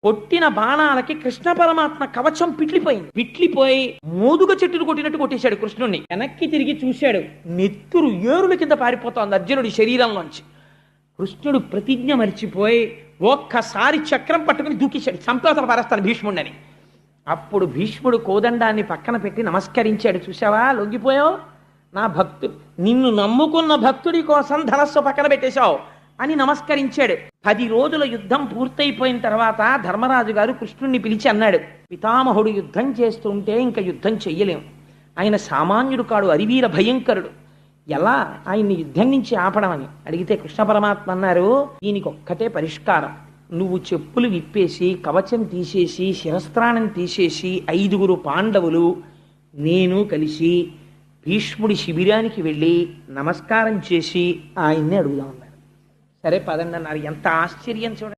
కొట్టిన బాణాలకి కృష్ణ పరమాత్మ కవచం పిట్లిపోయింది. పిట్లిపోయి మోదుగ చెట్టును కొట్టినట్టు కొట్టేశాడు కృష్ణుణ్ణి. వెనక్కి తిరిగి చూశాడు, నెత్తురు ఏరుల కింద పారిపోతోంది అర్జునుడి శరీరంలోంచి. కృష్ణుడు ప్రతిజ్ఞ మరిచిపోయి ఒక్కసారి చక్రం పట్టుకుని దూకేశాడు, సంపేతల పారేస్తాను భీష్ముడిని. అప్పుడు భీష్ముడు కోదండాన్ని పక్కన పెట్టి నమస్కరించాడు. చూసావా, లొంగిపోయావు, నా భక్తు నిన్ను నమ్ముకున్న భక్తుడి కోసం ధనస్సు పక్కన పెట్టేశావు అని నమస్కరించాడు. 10 రోజుల యుద్ధం పూర్తయిపోయిన తర్వాత ధర్మరాజు గారు కృష్ణుణ్ణి పిలిచి అన్నాడు, పితామహుడు యుద్ధం చేస్తుంటే ఇంకా యుద్ధం చెయ్యలేం, ఆయన సామాన్యుడు కాడు, అరివీర భయంకరుడు, ఎలా ఆయన్ని యుద్ధం నుంచి ఆపడం అని అడిగితే కృష్ణ పరమాత్మ అన్నారు, దీనికి ఒక్కటే పరిష్కారం, నువ్వు చెప్పులు విప్పేసి కవచం తీసేసి శిరస్త్రాణం తీసేసి 5 పాండవులు నేను కలిసి భీష్ముడి శిబిరానికి వెళ్ళి నమస్కారం చేసి ఆయన్ని అడుగుదామన్నారు. సరే పదండి అన్నారు. ఎంత ఆశ్చర్యం చూడండి.